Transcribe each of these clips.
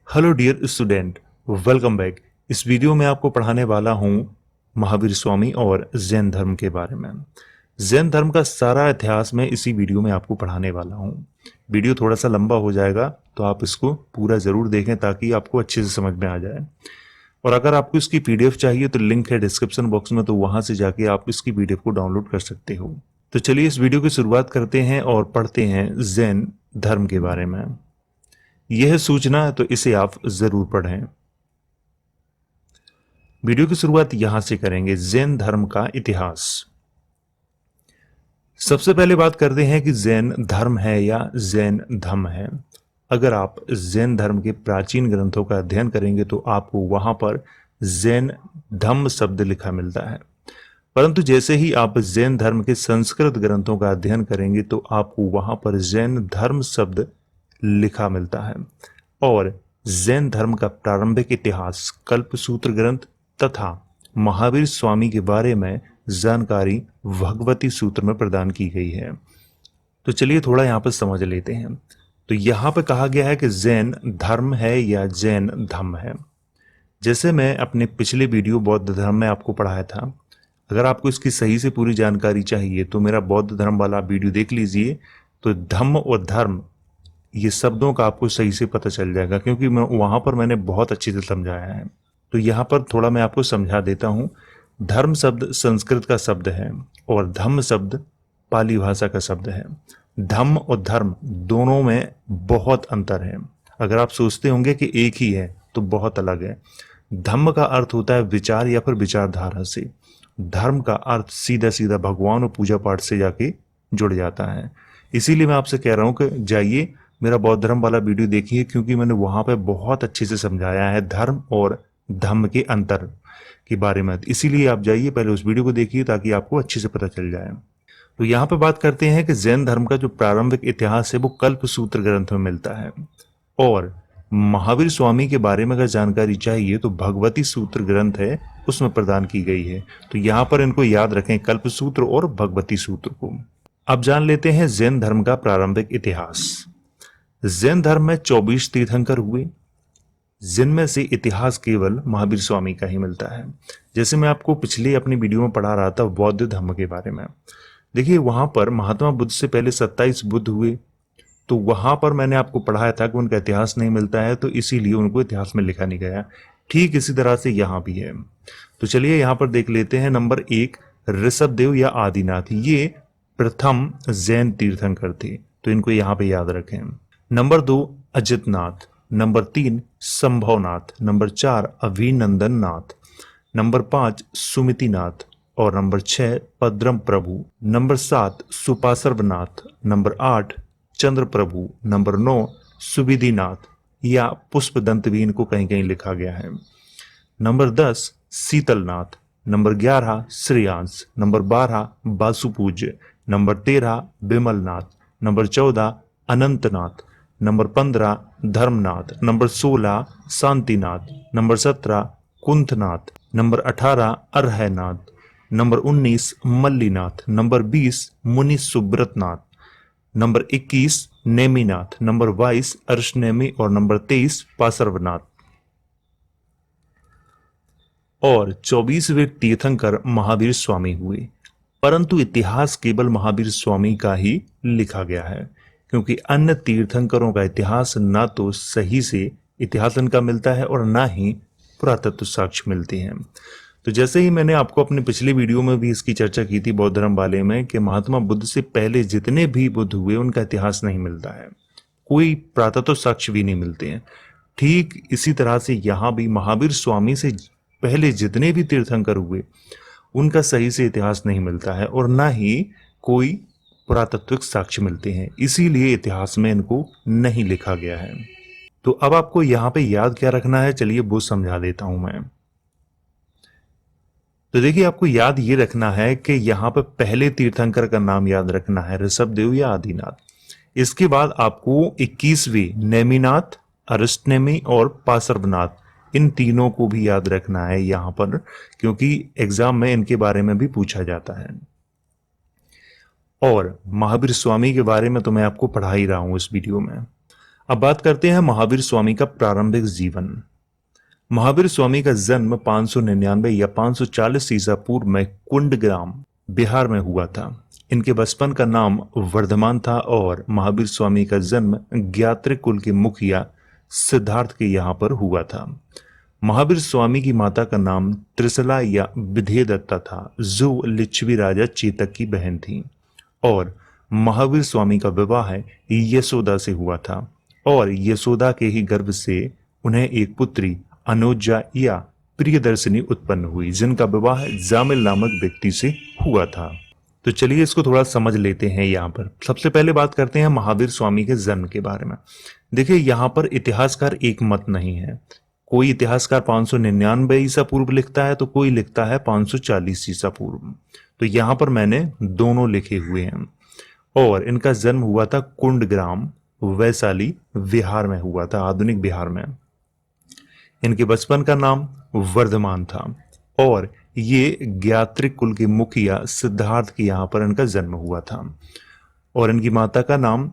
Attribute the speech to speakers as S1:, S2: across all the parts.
S1: Hello dear student, welcome back. इस video में आपको पढ़ाने वाला हूँ महावीर स्वामी और जैन धर्म के बारे में। जैन धर्म का सारा इतिहास मैं इसी वीडियो में आपको पढ़ाने वाला हूँ। वीडियो थोड़ा सा लंबा हो जाएगा तो आप इसको पूरा ज़रूर देखें ताकि आपको अच्छे से समझ में आ जाए। और अगर आपको इसकी पीडीएफ चाहिए तो लिंक है डिस्क्रिप्शन बॉक्स में, तो वहाँ से जाके आप इसकी पीडीएफ को डाउनलोड कर सकते हो। तो चलिए इस वीडियो की शुरुआत करते हैं और पढ़ते हैं जैन धर्म के बारे में। यह सूचना है तो इसे आप जरूर पढ़ें। वीडियो की शुरुआत यहां से करेंगे, जैन धर्म का इतिहास। सबसे पहले बात करते हैं कि जैन धर्म है या जैन धम्म है। अगर आप जैन धर्म के प्राचीन ग्रंथों का अध्ययन करेंगे तो आपको वहां पर जैन धम्म शब्द लिखा मिलता है, परंतु जैसे ही आप जैन धर्म के संस्कृत ग्रंथों का अध्ययन करेंगे तो आपको वहां पर जैन धर्म शब्द लिखा मिलता है। और जैन धर्म का प्रारंभिक इतिहास, कल्पसूत्र ग्रंथ तथा महावीर स्वामी के बारे में जानकारी भगवती सूत्र में प्रदान की गई है। तो चलिए थोड़ा यहाँ पर समझ लेते हैं। तो यहाँ पर कहा गया है कि जैन धर्म है या जैन धम्म है। जैसे मैं अपने पिछले वीडियो बौद्ध धर्म में आपको पढ़ाया था, अगर आपको इसकी सही से पूरी जानकारी चाहिए तो मेरा बौद्ध धर्म वाला वीडियो देख लीजिए। तो धम्म और धर्म ये शब्दों का आपको सही से पता चल जाएगा, क्योंकि वहां पर मैंने बहुत अच्छे से समझाया है। तो यहाँ पर थोड़ा मैं आपको समझा देता हूँ। धर्म शब्द संस्कृत का शब्द है और धम्म शब्द पाली भाषा का शब्द है। धम्म और धर्म दोनों में बहुत अंतर है। अगर आप सोचते होंगे कि एक ही है तो बहुत अलग है। धम्म का अर्थ होता है विचार या फिर विचारधारा से। धर्म का अर्थ सीधा सीधा भगवान और पूजा पाठ से जाके जुड़ जाता है। इसीलिए मैं आपसे कह रहा हूँ कि जाइए मेरा बौद्ध धर्म वाला वीडियो देखिए, क्योंकि मैंने वहां पे बहुत अच्छे से समझाया है धर्म और धम्म के अंतर के बारे में। इसीलिए आप जाइए पहले उस वीडियो को देखिए ताकि आपको अच्छे से पता चल जाए। तो यहाँ पे बात करते हैं कि जैन धर्म का जो प्रारंभिक इतिहास है वो कल्पसूत्र ग्रंथ में मिलता है। और महावीर स्वामी के बारे में अगर जानकारी चाहिए तो भगवती सूत्र ग्रंथ है उसमें प्रदान की गई है। तो यहाँ पर इनको याद रखें, कल्पसूत्र और भगवती सूत्र को। अब जान लेते हैं जैन धर्म का प्रारंभिक इतिहास। जैन धर्म में 24 तीर्थंकर हुए, जिनमें से इतिहास केवल महावीर स्वामी का ही मिलता है। जैसे मैं आपको पिछले अपनी वीडियो में पढ़ा रहा था बौद्ध धर्म के बारे में। देखिए वहां पर महात्मा बुद्ध से पहले 27 बुद्ध हुए, तो वहां पर मैंने आपको पढ़ाया था कि उनका इतिहास नहीं मिलता है, तो इसीलिए उनको इतिहास में लिखा नहीं गया। ठीक इसी तरह से यहाँ भी है। तो चलिए यहाँ पर देख लेते हैं। नंबर 1 ऋषभदेव या आदिनाथ, ये प्रथम जैन तीर्थंकर थे, तो इनको यहाँ पे याद रखें। Number 2 Ajitnath, number 3 Sambhavnath, number 4 Abhinandan Nath, number 5 Sumitinath और number 6 Padma Prabhu, number 7 Suparshvanath, number 8 Chandra Prabhu, number 9 Suvidhinath या पुष्पदंत भी इनको कहीं कहीं लिखा गया है, number 10 Sheetalnath, number 11 Shreyansh, number 12 Vasupujya, number 13 Vimalnath, number 14 Anantnath, number 15 Dharmanath, number 16 Shantinath, number 17 Kunthunath, number 18 Arhanath, number 19 Mallinath, number 20 मुनि सुब्रतनाथ, नंबर 21 नेमिनाथ, नंबर 22 अर्शनेमी और नंबर 23 पार्श्वनाथ। और 24वें तीर्थंकर महावीर स्वामी हुए, परंतु इतिहास केवल महावीर स्वामी का ही लिखा गया है, क्योंकि अन्य तीर्थंकरों का इतिहास ना तो सही से इतिहास इनका मिलता है और ना ही पुरातत्व साक्ष्य मिलते हैं। तो जैसे ही मैंने आपको अपने पिछले वीडियो में भी इसकी चर्चा की थी बौद्ध धर्म वाले में, कि महात्मा बुद्ध से पहले जितने भी बुद्ध हुए उनका इतिहास नहीं मिलता है, कोई पुरातत्व साक्ष्य भी नहीं मिलते हैं। ठीक इसी तरह से यहाँ भी महावीर स्वामी से पहले जितने भी तीर्थंकर हुए उनका सही से इतिहास नहीं मिलता है और ना ही कोई पुरातत्विक साक्ष्य मिलते हैं, इसीलिए इतिहास में इनको नहीं लिखा गया है। तो अब आपको यहाँ पे याद क्या रखना है, चलिए वो समझा देता हूं मैं। तो देखिए आपको याद ये रखना है कि यहाँ पे पहले तीर्थंकर का नाम याद रखना है ऋषभदेव या आदिनाथ। इसके बाद आपको 21वें नेमिनाथ, अरिष्टनेमी और पार्श्वनाथ, इन तीनों को भी याद रखना है यहाँ पर, क्योंकि एग्जाम में इनके बारे में भी पूछा जाता है। और महावीर स्वामी के बारे में तो मैं आपको पढ़ा ही रहा हूं इस वीडियो में। अब बात करते हैं महावीर स्वामी का प्रारंभिक जीवन। महावीर स्वामी का जन्म 599 या 540 ईसा पूर्व में कुंडग्राम बिहार में हुआ था। इनके बचपन का नाम वर्धमान था और महावीर स्वामी का जन्म ज्ञात्रिक कुल के मुखिया सिद्धार्थ के यहाँ पर हुआ था। महावीर स्वामी की माता का नाम त्रिशला या विधेयदत्ता था, जो लिच्छवी राजा चेतक की बहन थी। और महावीर स्वामी का विवाह यशोदा से हुआ था और यशोदा के ही गर्भ से उन्हें एक पुत्री अनुजा या प्रियदर्शिनी उत्पन्न हुई, जिनका विवाह जामिल नामक व्यक्ति से हुआ था। तो चलिए इसको थोड़ा समझ लेते हैं। यहाँ पर सबसे पहले बात करते हैं महावीर स्वामी के जन्म के बारे में। देखिए यहाँ पर इतिहासकार एक मत नहीं है। कोई इतिहासकार 599 ईसा पूर्व लिखता है तो कोई लिखता है 540 ईसा पूर्व। तो यहाँ पर मैंने दोनों लिखे हुए हैं। और इनका जन्म हुआ था कुंडग्राम, वैशाली बिहार में हुआ था, आधुनिक बिहार में। इनके बचपन का नाम वर्धमान था और ये ज्ञात्रिक कुल के मुखिया सिद्धार्थ के यहाँ पर इनका जन्म हुआ था। और इनकी माता का नाम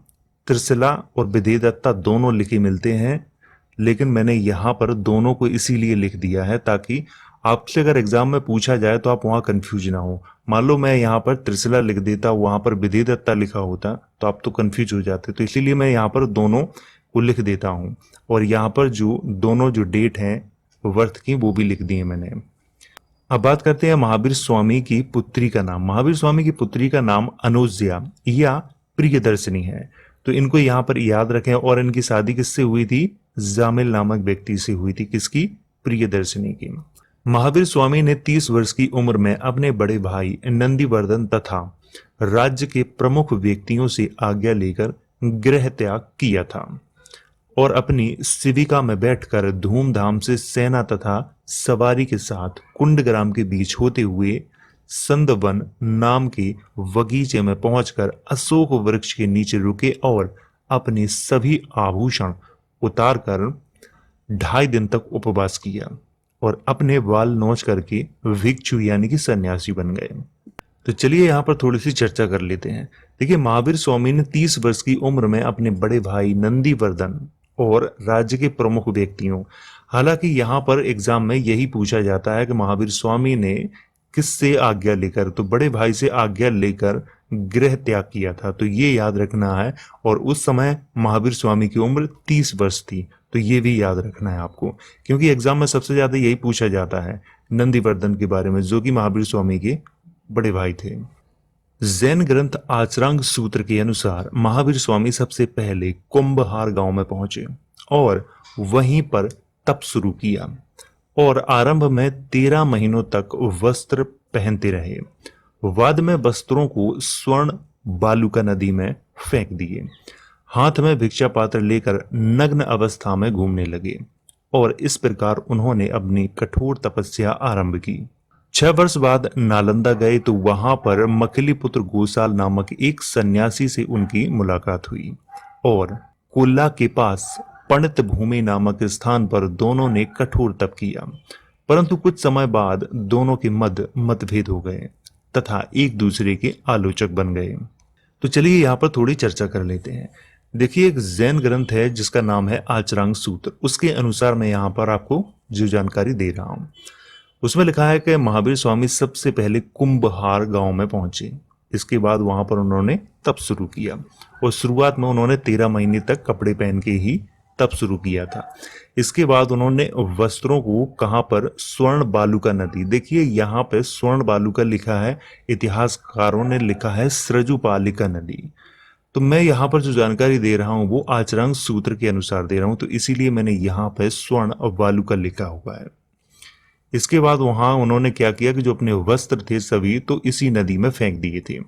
S1: त्रिशला और विधेयदत्ता दोनों लिखे मिलते हैं, लेकिन मैंने यहाँ पर दोनों को इसीलिए लिख दिया है ताकि आपसे अगर एग्जाम में पूछा जाए तो आप वहाँ कंफ्यूज ना हो। मान लो मैं यहाँ पर त्रिशला लिख देता, वहाँ पर विधेयदत्ता लिखा होता तो आप तो कंफ्यूज हो जाते। तो इसीलिए मैं यहाँ पर दोनों को लिख देता हूँ। और यहाँ पर जो दोनों जो डेट हैं वर्थ की वो भी लिख दी है मैंने। अब बात करते हैं महावीर स्वामी की पुत्री का नाम। महावीर स्वामी की पुत्री का नाम अनुजा या प्रियदर्शिनी है। तो इनको यहाँ पर याद रखें। और इनकी शादी किससे हुई थी? जामिल नामक व्यक्ति से हुई थी। किसकी? प्रियदर्शिनी की। महावीर स्वामी ने 30 वर्ष की उम्र में अपने बड़े भाई नंदीवर्धन तथा राज्य के प्रमुख व्यक्तियों से आज्ञा लेकर गृह त्याग किया था और अपनी शिविका में बैठकर धूमधाम से सेना तथा सवारी के साथ कुंडग्राम के बीच होते हुए संदवन नाम के बगीचे में पहुंचकर अशोक वृक्ष के नीचे रुके और अपने सभी आभूषण उतारकर 2.5 दिन तक उपवास किया और अपने बाल नोच करके भिक्षु यानी कि सन्यासी बन गए। तो चलिए यहाँ पर थोड़ी सी चर्चा कर लेते हैं। देखिए महावीर स्वामी ने 30 वर्ष की उम्र में अपने बड़े भाई नंदीवर्धन और राज्य के प्रमुख व्यक्तियों, हालांकि यहाँ पर एग्जाम में यही पूछा जाता है कि महावीर स्वामी ने किससे आज्ञा लेकर, तो बड़े भाई से आज्ञा लेकर गृह त्याग किया था। तो ये याद रखना है। और उस समय महावीर स्वामी की उम्र 30 वर्ष थी, तो ये भी याद रखना है आपको, क्योंकि एग्जाम में सबसे ज्यादा यही पूछा जाता है नंदीवर्धन के बारे में, जो कि महावीर स्वामी के बड़े भाई थे। जैन ग्रंथ आचरांग सूत्र के अनुसार महावीर स्वामी सबसे पहले कुंभहार गांव में पहुंचे और वहीं पर तप शुरू किया और आरंभ में 13 महीनों तक वस्त्र पहनते रहे। बाद में वस्त्रों को स्वर्ण बालुका नदी में फेंक दिए, हाथ में भिक्षा पात्र लेकर नग्न अवस्था में घूमने लगे और इस प्रकार उन्होंने अपनी कठोर तपस्या आरंभ की। 6 वर्ष बाद नालंदा गए तो वहां पर मखलीपुत्र गोसाल नामक एक सन्यासी से उनकी मुलाकात हुई और कोल्ला के पास पंडित भूमि नामक स्थान पर दोनों ने कठोर तप किया, परंतु कुछ समय बाद दोनों के मतभेद हो गए तथा एक दूसरे के आलोचक बन गए। तो चलिए यहाँ पर थोड़ी चर्चा कर लेते हैं। देखिए एक जैन ग्रंथ है जिसका नाम है आचरांग सूत्र। उसके अनुसार मैं यहाँ पर आपको जो जानकारी दे रहा हूँ उसमें लिखा है कि महावीर स्वामी सबसे पहले कुंभहार गांव में पहुंचे। इसके बाद वहां पर उन्होंने तप शुरू किया और शुरुआत में उन्होंने 13 महीने तक कपड़े पहन के ही तप शुरू किया था। इसके बाद उन्होंने वस्त्रों को कहां पर? स्वर्ण बालुका नदी। देखिए यहाँ पे स्वर्ण बालुका लिखा है, इतिहासकारों ने लिखा है सृजुपालिका नदी। तो मैं यहाँ पर जो जानकारी दे रहा हूँ वो आचरांग सूत्र के अनुसार दे रहा हूँ, तो इसीलिए मैंने यहाँ पे स्वर्ण और बालुका लिखा हुआ है। इसके बाद वहां उन्होंने क्या किया कि जो अपने वस्त्र थे सभी तो इसी नदी में फेंक दिए थे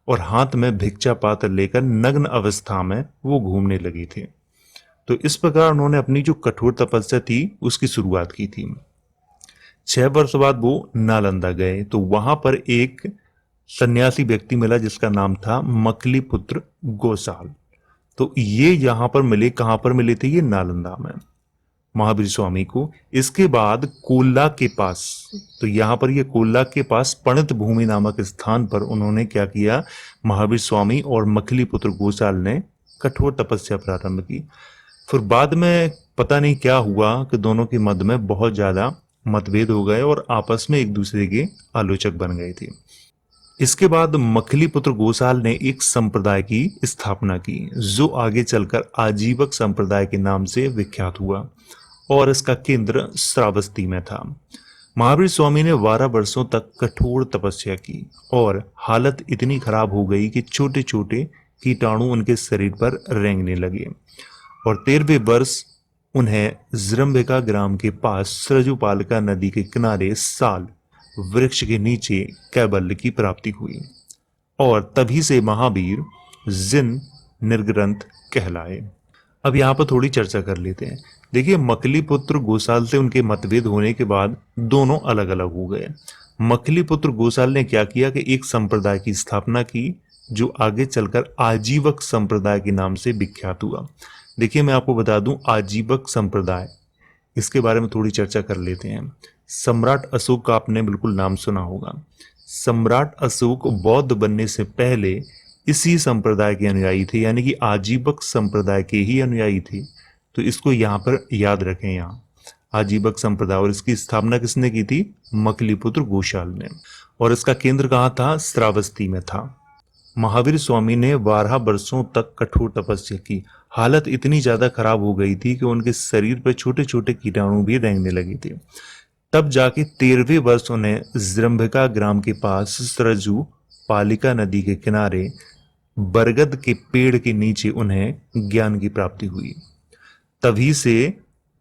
S1: और हाथ में भिक्षा पात्र लेकर नग्न अवस्था में वो घूमने लगे थे। तो इस प्रकार उन्होंने अपनी जो कठोर तपस्या थी उसकी शुरुआत की थी। 6 वर्ष बाद वो नालंदा गए तो वहां पर एक सन्यासी व्यक्ति मिला जिसका नाम था मखलीपुत्र गोसाल। तो ये यहाँ पर मिले, कहां पर मिले थे? ये नालंदा में महावीर स्वामी को। इसके बाद कोल्ला के पास, तो यहाँ पर ये कोल्ला के पास पंडित भूमि नामक स्थान पर उन्होंने क्या किया? महावीर स्वामी और मखलीपुत्र गोसाल ने कठोर तपस्या प्रारंभ की। फिर बाद में पता नहीं क्या हुआ कि दोनों के मध्य में बहुत ज्यादा मतभेद हो गए और आपस में एक दूसरे के आलोचक बन गए थे। इसके बाद मखलीपुत्र गोसाल ने एक संप्रदाय की स्थापना की जो आगे चलकर आजीवक संप्रदाय के नाम से विख्यात हुआ और इसका केंद्र श्रावस्ती में था। महावीर स्वामी ने 12 वर्षों तक कठोर तपस्या की और हालत इतनी खराब हो गई कि छोटे छोटे कीटाणु उनके शरीर पर रेंगने लगे और 13वें वर्ष उन्हें जृंभिका ग्राम के पास सृजुपालिका नदी के किनारे साल वृक्ष के नीचे कैबल्य की प्राप्ति हुई और तभी से महावीर जिन निर्ग्रंथ कहलाए। अब यहाँ पर थोड़ी चर्चा कर लेते हैं। देखिए, मखलीपुत्र गोसाल से उनके मतभेद होने के बाद दोनों अलग अलग हो गए। मखलीपुत्र गोसाल ने क्या किया कि एक संप्रदाय की स्थापना की जो आगे चलकर आजीवक संप्रदाय के नाम से विख्यात हुआ। देखिए, मैं आपको बता दूं, आजीवक संप्रदाय, इसके बारे में थोड़ी चर्चा कर लेते हैं। सम्राट अशोक का आपने बिल्कुल नाम सुना होगा। सम्राट अशोक बौद्ध बनने से पहले इसी संप्रदाय के अनुयायी थे, यानी कि आजीवक संप्रदाय के ही अनुयायी थे। तो इसको यहाँ पर याद रखें, यहाँ आजीवक संप्रदाय, और इसकी स्थापना किसने की थी? मखलीपुत्र गोसाल ने। और इसका केंद्र कहाँ था? श्रावस्ती में था। महावीर स्वामी ने 12 वर्षों तक कठोर तपस्या की। हालत इतनी ज्यादा खराब हो गई थी कि उनके शरीर पर छोटे छोटे कीटाणु भी रेंगने लगे थे। तब जाके 13वें वर्ष उन्हें जृंभिका ग्राम के पास सरजू पालिका नदी के किनारे बरगद के पेड़ के नीचे उन्हें ज्ञान की प्राप्ति हुई। तभी से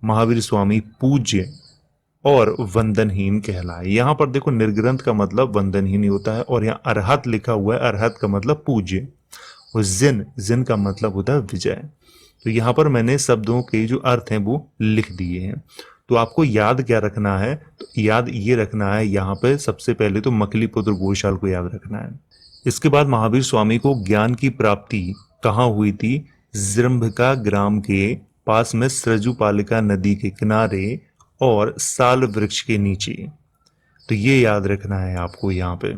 S1: महावीर स्वामी पूज्य और वंदनहीन कहलाए। यहां पर देखो, निर्ग्रंथ का मतलब वंदनहीन ही होता है और यहाँ अरहत लिखा हुआ है। अरहत का मतलब पूज्य और जिन का मतलब होता है विजय। तो यहाँ पर मैंने शब्दों के जो अर्थ हैं वो लिख दिए हैं। तो आपको याद क्या रखना है? तो याद ये रखना है, यहाँ पे सबसे पहले तो मखलीपुत्र गोसाल को याद रखना है। इसके बाद महावीर स्वामी को ज्ञान की प्राप्ति कहाँ हुई थी? जृंभिका ग्राम के पास में सृजुपालिका नदी के किनारे और साल वृक्ष के नीचे। तो ये याद रखना है आपको। यहाँ पे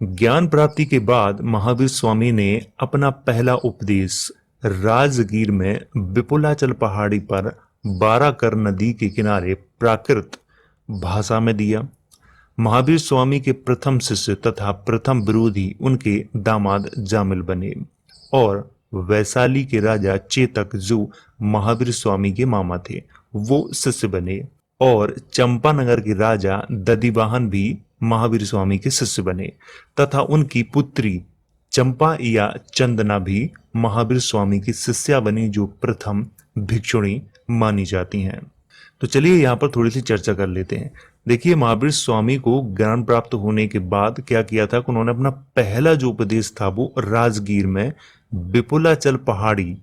S1: ज्ञान प्राप्ति के बाद महावीर स्वामी ने अपना पहला उपदेश राजगीर में विपुलाचल पहाड़ी पर 12 कर नदी के किनारे प्राकृत भाषा में दिया। महावीर स्वामी के प्रथम शिष्य तथा प्रथम विरोधी उनके दामाद जामिल बने और वैशाली के राजा चेतक, जो महावीर स्वामी के मामा थे, वो शिष्य बने और चंपानगर के राजा दधिवाहन भी महावीर स्वामी के शिष्य बने तथा उनकी पुत्री चंपा या चंदना भी महावीर स्वामी की शिष्या बनी, जो प्रथम भिक्षुणी मानी जाती हैं। तो चलिए यहाँ पर थोड़ी सी चर्चा कर लेते हैं। देखिए, महावीर स्वामी को ज्ञान प्राप्त होने के बाद क्या किया था कि उन्होंने अपना पहला जो उपदेश था वो राजगीर में विपुलाचल पहाड़ी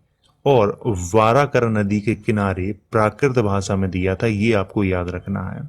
S1: और वाराकर नदी के किनारे प्राकृत भाषा में दिया था। ये आपको याद रखना है।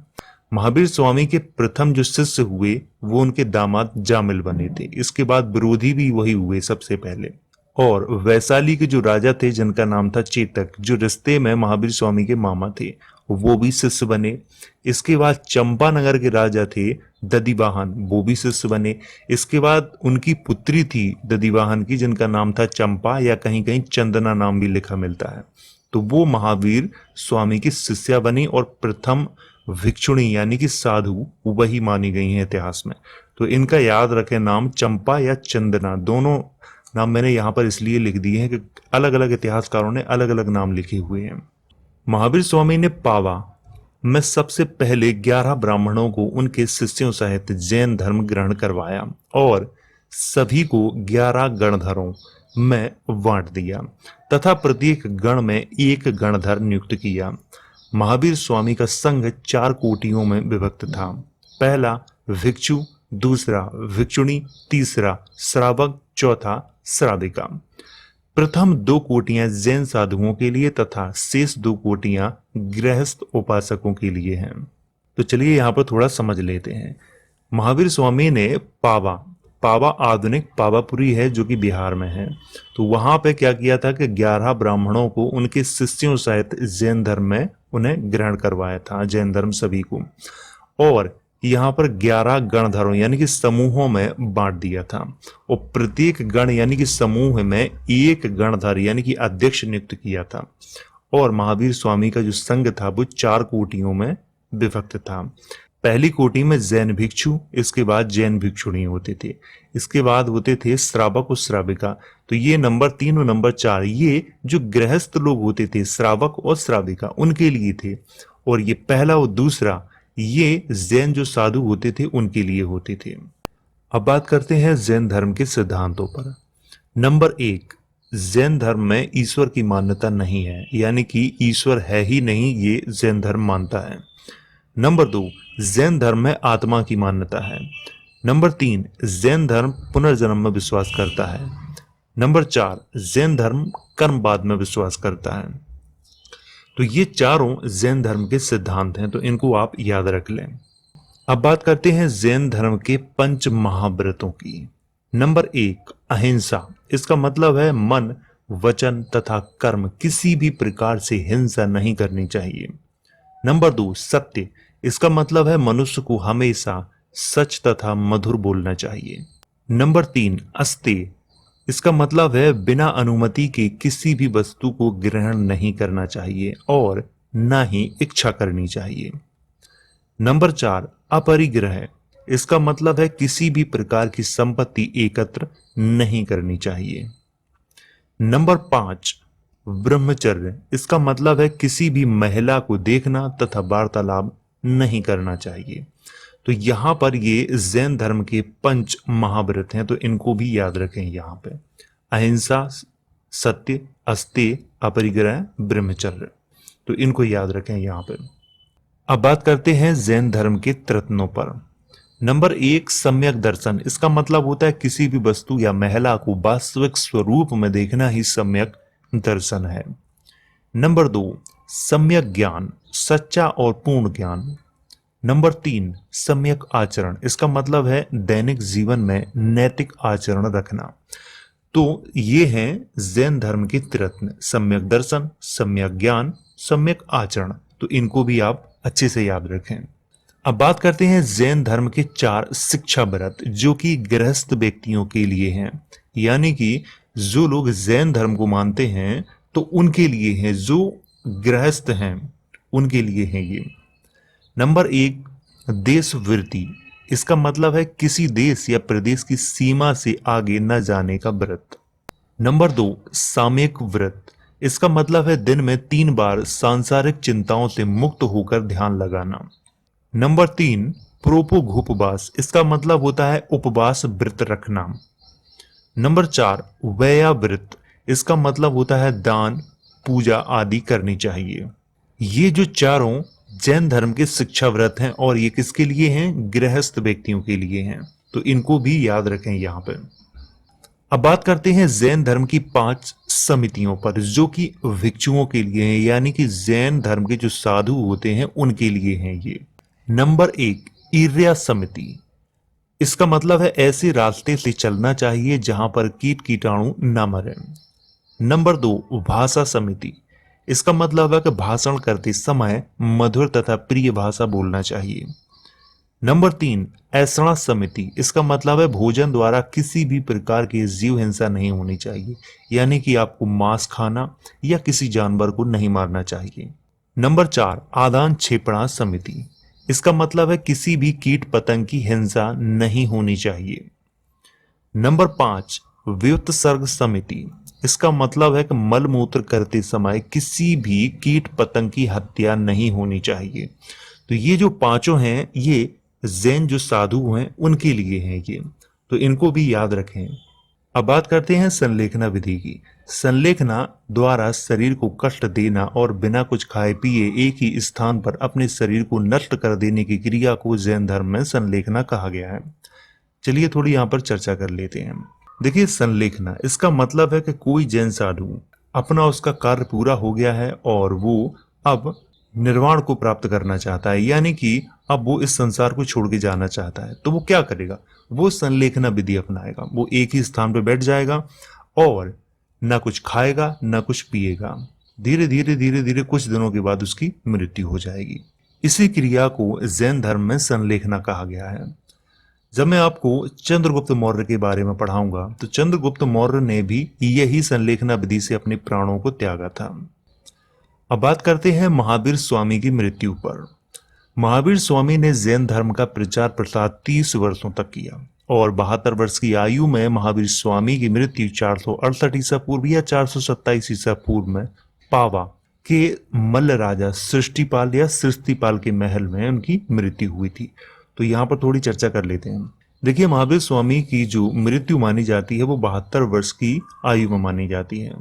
S1: महावीर स्वामी के प्रथम जो शिष्य हुए वो उनके दामाद जामिल बने थे। इसके बाद विरोधी भी वही हुए सबसे पहले। और वैशाली के जो राजा थे जिनका नाम था चेतक, जो रिश्ते में महावीर स्वामी के मामा थे, वो भी शिष्य बने। इसके बाद चंपानगर के राजा थे दधिवाहन, वो भी शिष्य बने। इसके बाद उनकी पुत्री थी दधिवाहन की, जिनका नाम था चंपा या कहीं कहीं चंदना नाम भी लिखा मिलता है। तो वो महावीर स्वामी की शिष्या बनी और प्रथम भिक्षुणी यानी कि साधु वही मानी गई हैं इतिहास में। तो इनका याद रखें नाम, चंपा या चंदना, दोनों नाम मैंने यहाँ पर इसलिए लिख दिए हैं कि अलग अलग इतिहासकारों ने अलग अलग नाम लिखे हुए हैं। महावीर स्वामी ने पावा में सबसे पहले 11 ब्राह्मणों को उनके शिष्यों सहित जैन धर्म ग्रहण करवाया और सभी को 11 गणधरों में बांट दिया तथा प्रत्येक गण में एक गणधर नियुक्त किया। महावीर स्वामी का संघ 4 कोटियों में विभक्त था। पहला भिक्षु, दूसरा भिक्षुणी, तीसरा श्रावक, चौथा श्राविका। प्रथम 2 कोटियां जैन साधुओं के लिए तथा शेष 2 कोटियां गृहस्थ उपासकों के लिए हैं। तो चलिए यहाँ पर थोड़ा समझ लेते हैं। महावीर स्वामी ने पावा आधुनिक पावापुरी है जो कि बिहार में है, तो वहां पे क्या किया था कि 11 ब्राह्मणों को उनके शिष्यों सहित जैन धर्म में उन्हें ग्रहण करवाया था, जैन धर्म सभी को। और यहाँ पर 11 गणधरों यानी कि समूहों में बांट दिया था और प्रत्येक गण यानी कि समूह में एक गणधर यानी कि अध्यक्ष नियुक्त किया था। और महावीर स्वामी का जो संघ था वो 4 कोटियों में विभक्त था। पहली कोटि में जैन भिक्षु, इसके बाद जैन भिक्षुणी होते थे, इसके बाद होते थे श्रावक और श्राविका। तो ये नंबर 3 और नंबर 4 ये जो गृहस्थ लोग होते थे, श्रावक और श्राविका, उनके लिए थे। और ये पहला और दूसरा ये जैन जो साधु होते थे उनके लिए होते थे। अब बात करते हैं जैन धर्म के सिद्धांतों पर। नंबर 1, जैन धर्म में ईश्वर की मान्यता नहीं है, यानी कि ईश्वर है ही नहीं, ये जैन धर्म मानता है। नंबर 2, जैन धर्म में आत्मा की मान्यता है। नंबर 3, जैन धर्म पुनर्जन्म में विश्वास करता है। नंबर 4, जैन धर्म कर्मवाद में विश्वास करता है। तो ये चारों जैन धर्म के सिद्धांत हैं, तो इनको आप याद रख लें। अब बात करते हैं जैन धर्म के पंच महाव्रतों की। नंबर 1, अहिंसा। इसका मतलब है मन, वचन तथा कर्म किसी भी प्रकार से हिंसा नहीं करनी चाहिए। नंबर 2, सत्य। इसका मतलब है मनुष्य को हमेशा सच तथा मधुर बोलना चाहिए। नंबर 3, अस्तेय। इसका मतलब है बिना अनुमति के किसी भी वस्तु को ग्रहण नहीं करना चाहिए और ना ही इच्छा करनी चाहिए। नंबर 4, अपरिग्रह। इसका मतलब है किसी भी प्रकार की संपत्ति एकत्र नहीं करनी चाहिए। नंबर 5, ब्रह्मचर्य। इसका मतलब है किसी भी महिला को देखना तथा वार्तालाप नहीं करना चाहिए। तो यहां पर ये जैन धर्म के पंच महाव्रत हैं, तो इनको भी याद रखें। यहां पे अहिंसा, सत्य, अस्तेय, अपरिग्रह, ब्रह्मचर्य, तो इनको याद रखें यहां पे। अब बात करते हैं जैन धर्म के रत्नों पर। नंबर 1, सम्यक दर्शन। इसका मतलब होता है किसी भी वस्तु या महिला को वास्तविक स्वरूप में देखना ही सम्यक दर्शन है। नंबर 2, सम्यक ज्ञान, सच्चा और पूर्ण ज्ञान। नंबर 3, सम्यक आचरण। इसका मतलब है दैनिक जीवन में नैतिक आचरण रखना। तो ये हैं जैन धर्म के रत्न, सम्यक दर्शन, सम्यक ज्ञान, सम्यक आचरण, तो इनको भी आप अच्छे से याद रखें। अब बात करते हैं जैन धर्म के 4 शिक्षा व्रत जो कि गृहस्थ व्यक्तियों के लिए हैं, यानी कि जो लोग जैन धर्म को मानते हैं तो उनके लिए हैं, जो गृहस्थ हैं उनके लिए हैं ये। नंबर 1, देशवृत्ति। इसका मतलब है किसी देश या प्रदेश की सीमा से आगे न जाने का व्रत। नंबर 2, सामयिक व्रत। इसका मतलब है दिन में 3 बार सांसारिक चिंताओं से मुक्त होकर ध्यान लगाना। नंबर 3, प्रोपोगोपवास। इसका मतलब होता है उपवास व्रत रखना। नंबर 4, वैयाव्रत। इसका मतलब होता है दान, पूजा आदि करनी चाहिए। ये जो चारों जैन धर्म के शिक्षा व्रत हैं और ये किसके लिए हैं? गृहस्थ व्यक्तियों के लिए हैं, तो इनको भी याद रखें यहां पर। अब बात करते हैं जैन धर्म की 5 समितियों पर जो कि भिक्षुओं के लिए हैं, यानी कि जैन धर्म के जो साधु होते हैं उनके लिए हैं ये। नंबर 1, ईर्ष्या समिति। इसका मतलब है ऐसे रास्ते से चलना चाहिए जहां पर कीट कीटाणु न मरे। नंबर 2, भाषा समिति। इसका मतलब है कि भाषण करते समय मधुर तथा प्रिय भाषा बोलना चाहिए। नंबर 3, ऐसणा समिति। इसका मतलब है भोजन द्वारा किसी भी प्रकार की जीव हिंसा नहीं होनी चाहिए, यानी कि आपको मांस खाना या किसी जानवर को नहीं मारना चाहिए। नंबर 4, आदान क्षेपणा समिति। इसका मतलब है किसी भी कीट पतंग की हिंसा नहीं होनी चाहिए। नंबर 5, व्युत्सर्ग समिति। इसका मतलब है कि मल मूत्र करते समय किसी भी कीट पतंग की हत्या नहीं होनी चाहिए। तो ये जो पांचों हैं ये जैन जो साधु हैं उनके लिए हैं ये, तो इनको भी याद रखें। अब बात करते हैं संलेखना विधि की। संलेखना द्वारा शरीर को कष्ट देना और बिना कुछ खाए पिए एक ही स्थान पर अपने शरीर को नष्ट कर देने की क्रिया को जैन धर्म में संलेखना कहा गया है। चलिए थोड़ी यहाँ पर चर्चा कर लेते हैं। देखिए, संलेखना इसका मतलब है कि कोई जैन साधु अपना उसका कार्य पूरा हो गया है और वो अब निर्वाण को प्राप्त करना चाहता है, यानी कि अब वो इस संसार को छोड़ के जाना चाहता है, तो वो क्या करेगा? वो संलेखना विधि अपनाएगा। वो एक ही स्थान पर बैठ जाएगा और ना कुछ खाएगा ना कुछ पिएगा। धीरे धीरे धीरे धीरे कुछ दिनों के बाद उसकी मृत्यु हो जाएगी। इसी क्रिया को जैन धर्म में संलेखना कहा गया है। जब मैं आपको चंद्रगुप्त मौर्य के बारे में पढ़ाऊंगा तो चंद्रगुप्त मौर्य ने भी यही संलेखना विधि से अपने प्राणों को त्यागा था। अब बात करते हैं महावीर स्वामी की मृत्यु पर। महावीर स्वामी ने जैन धर्म का प्रचार प्रसार 30 वर्षों तक किया और 72 वर्ष की आयु में महावीर स्वामी की मृत्यु 468 ईसा पूर्व या 427 ईसा पूर्व में पावा के मल्ल राजा सृष्टिपाल या सृष्टिपाल के महल में उनकी मृत्यु हुई थी। तो यहाँ पर थोड़ी चर्चा कर लेते हैं। देखिए, महावीर स्वामी की जो मृत्यु मानी जाती है वो 72 वर्ष की आयु में मानी जाती है।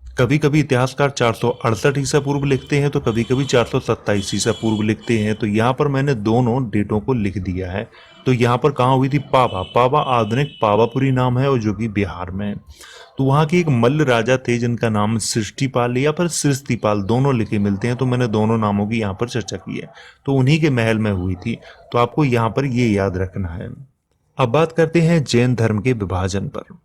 S1: कभी कभी इतिहासकार 468 ईसा पूर्व लिखते हैं तो कभी कभी 427 ईसा पूर्व लिखते हैं। तो यहाँ पर मैंने दोनों डेटों को लिख दिया है। तो यहाँ पर कहाँ हुई थी? पावा। पावा आधुनिक पावापुरी नाम है और जो कि बिहार में। तो वहाँ के एक मल्ल राजा थे जिनका नाम सृष्टिपाल या फिर सृष्टिपाल दोनों लिखे मिलते हैं। तो मैंने दोनों नामों की यहाँ पर चर्चा की है। तो उन्हीं के महल में हुई थी। तो आपको यहाँ पर ये याद रखना है। अब बात करते हैं जैन धर्म के विभाजन पर।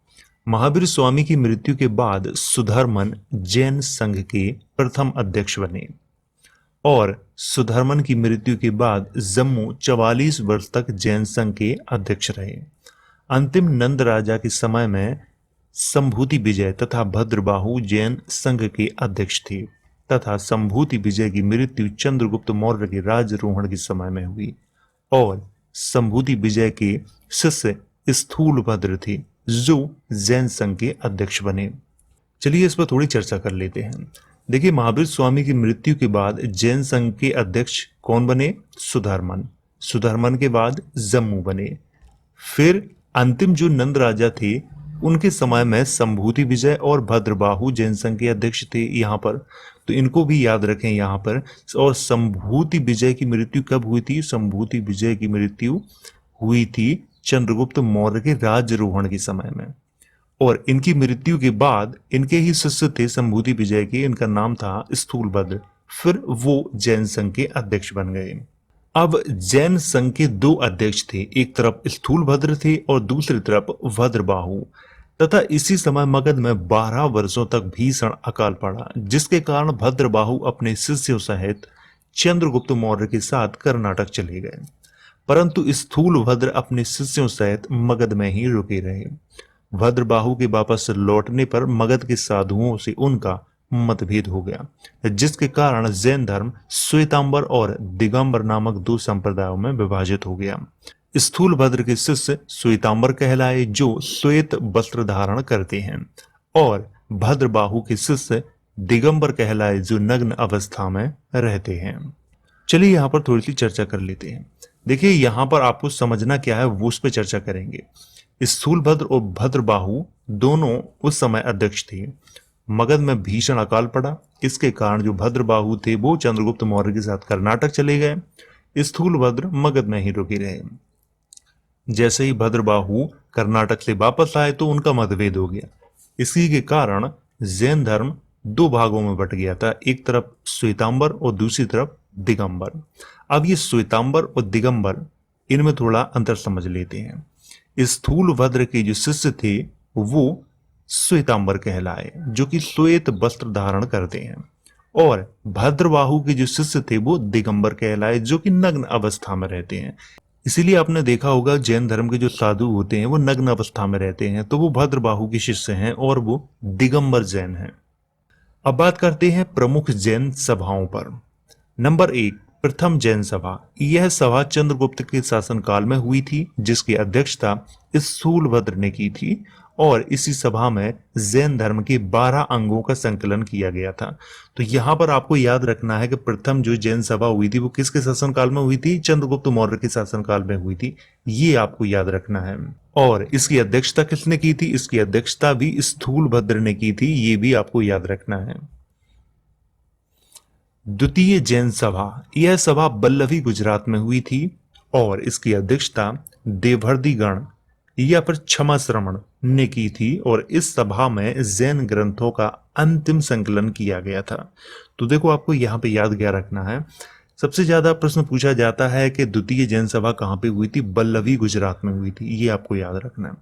S1: महावीर स्वामी की मृत्यु के बाद सुधर्मन जैन संघ के प्रथम अध्यक्ष बने और सुधर्मन की मृत्यु के बाद जम्मू 44 वर्ष तक जैन संघ के अध्यक्ष रहे। अंतिम नंद राजा के समय में संभूति विजय तथा भद्रबाहु जैन संघ के अध्यक्ष थे तथा संभूति विजय की मृत्यु चंद्रगुप्त मौर्य के राजरोहण के समय में हुई और संभूति विजय के शिष्य स्थूलभद्र थे जो जैन संघ के अध्यक्ष बने। चलिए इस पर थोड़ी चर्चा कर लेते हैं। देखिए, महावीर स्वामी की मृत्यु के बाद जैन संघ के अध्यक्ष कौन बने? सुधर्मन। सुधर्मन के बाद जम्मू बने। फिर अंतिम जो नंद राजा थे उनके समय में संभूति विजय और भद्रबाहु जैन संघ के अध्यक्ष थे यहाँ पर। तो इनको भी याद रखें यहाँ पर। और संभूति विजय की मृत्यु कब हुई थी? संभूति विजय की मृत्यु हुई थी चंद्रगुप्त मौर्य के राजरोहण के समय में और इनकी मृत्यु के बाद इनके ही शिष्य थे संभूति विजय के, इनका नाम था स्थूलभद्र। फिर वो जैन संघ के अध्यक्ष बन गए। अब जैन संघ के दो अध्यक्ष थे, एक तरफ स्थूलभद्र थे और दूसरी तरफ भद्रबाहु। तथा इसी समय मगध में 12 वर्षों तक भीषण अकाल पड़ा जिसके कारण भद्रबाहु अपने शिष्यों सहित चंद्रगुप्त मौर्य के साथ कर्नाटक चले गए, परंतु स्थूलभद्र अपने शिष्यों सहित मगध में ही रुके रहे। भद्रबाहु के वापस लौटने पर मगध के साधुओं से उनका मतभेद हो गया जिसके कारण जैन धर्म श्वेतांबर और दिगंबर नामक दो संप्रदायों में विभाजित हो गया। स्थूलभद्र के शिष्य श्वेतांबर कहलाए जो श्वेत वस्त्र धारण करते हैं और भद्रबाहु के शिष्य दिगंबर कहलाए जो नग्न अवस्था में रहते हैं। चलिए यहाँ पर थोड़ी सी चर्चा कर लेते हैं। देखिए, यहाँ पर आपको समझना क्या है वो उस पर चर्चा करेंगे। स्थूलभद्र और भद्रबाहु दोनों उस समय अध्यक्ष थे। मगध में भीषण अकाल पड़ा, इसके कारण जो भद्रबाहु थे वो चंद्रगुप्त मौर्य के साथ कर्नाटक चले गए। स्थूलभद्र मगध में ही रुके रहे। जैसे ही भद्रबाहु कर्नाटक से वापस आए तो उनका मतभेद हो गया। इसी के कारण जैन धर्म दो भागों में बट गया था, एक तरफ श्वेतांबर और दूसरी तरफ दिगंबर। अब ये श्वेतांबर और दिगंबर इनमें थोड़ा अंतर समझ लेते हैं। स्थूलभद्र के जो शिष्य थे वो श्वेतांबर कहलाए जो कि श्वेत वस्त्र धारण करते हैं और भद्रबाहु के जो शिष्य थे वो दिगंबर कहलाए जो कि नग्न अवस्था में रहते हैं। इसीलिए आपने देखा होगा जैन धर्म के जो साधु होते हैं वो नग्न अवस्था में रहते हैं, तो वो भद्रबाहु के शिष्य हैं और वो दिगंबर जैन हैं। अब बात करते हैं प्रमुख जैन सभाओं पर। नंबर 1, प्रथम जैन सभा। यह सभा चंद्रगुप्त के शासनकाल में हुई थी जिसकी अध्यक्षता स्थूलभद्र ने की थी और इसी सभा में जैन धर्म के 12 अंगों का संकलन किया गया था। तो यहाँ पर आपको याद रखना है कि प्रथम जो जैन सभा हुई थी वो किसके शासनकाल में हुई थी? चंद्रगुप्त मौर्य के शासनकाल में हुई थी। ये आपको याद रखना है। और इसकी अध्यक्षता किसने की थी? इसकी अध्यक्षता भी स्थूलभद्र ने की थी, ये भी आपको याद रखना है। द्वितीय जैन सभा। यह सभा बल्लभी गुजरात में हुई थी और इसकी अध्यक्षता देवर्धिगण या फिर क्षमा श्रवण ने की थी और इस सभा में जैन ग्रंथों का अंतिम संकलन किया गया था। तो देखो, आपको यहाँ पे याद क्या रखना है। सबसे ज्यादा प्रश्न पूछा जाता है कि द्वितीय जैन सभा कहाँ पे हुई थी? बल्लभी गुजरात में हुई थी, ये आपको याद रखना है।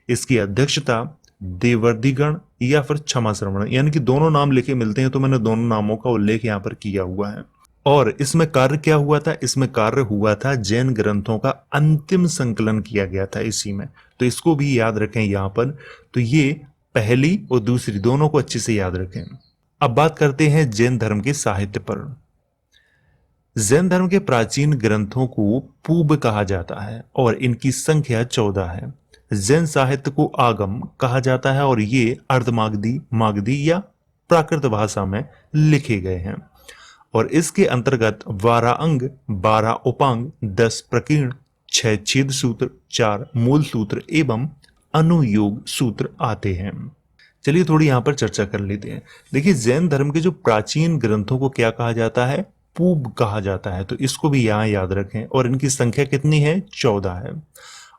S1: इसकी अध्यक्षता देवर्धिगण या फिर क्षमा श्रवण, यानी कि दोनों नाम लिखे मिलते हैं तो मैंने दोनों नामों का उल्लेख यहाँ पर किया हुआ है। और इसमें कार्य क्या हुआ था? इसमें कार्य हुआ था जैन ग्रंथों का अंतिम संकलन किया गया था इसी में, तो इसको भी याद रखें यहां पर। तो ये पहली और दूसरी दोनों को अच्छे से याद रखें। अब बात करते हैं जैन धर्म के साहित्य पर। जैन धर्म के प्राचीन ग्रंथों को पूब कहा जाता है और इनकी संख्या 14 है। जैन साहित्य को आगम कहा जाता है और ये अर्धमागधी, मागधी या प्राकृत भाषा में लिखे गए हैं और इसके अंतर्गत 12 अंग, 12 उपांग, 10 प्रकीर्ण, 6 छेद सूत्र, 4 मूल सूत्र एवं अनुयोग सूत्र आते हैं। चलिए थोड़ी यहां पर चर्चा कर लेते हैं। देखिए जैन धर्म के जो प्राचीन ग्रंथों को क्या कहा जाता है? पूब कहा जाता है, तो इसको भी यहां याद रखें। और इनकी संख्या कितनी है? 14 है।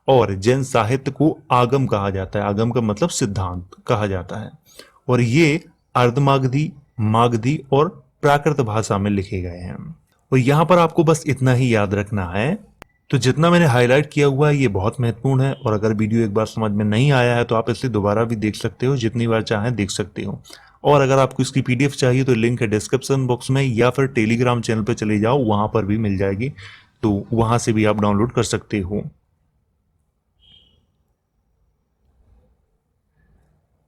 S1: और जैन साहित्य को आगम कहा जाता है, आगम का मतलब सिद्धांत कहा जाता है, और ये अर्धमागधी, मागधी और प्राकृत भाषा में लिखे गए हैं। और यहां पर आपको बस इतना ही याद रखना है। तो जितना मैंने हाईलाइट किया हुआ है ये बहुत महत्वपूर्ण है, और अगर वीडियो एक बार समझ में नहीं आया है तो आप इसे दोबारा भी देख सकते हो, जितनी बार चाहें देख सकते हो। और अगर आपको इसकी पीडीएफ चाहिए तो लिंक है डिस्क्रिप्शन बॉक्स में, या फिर टेलीग्राम चैनल पर चले जाओ, वहां पर भी मिल जाएगी, तो वहां से भी आप डाउनलोड कर सकते हो।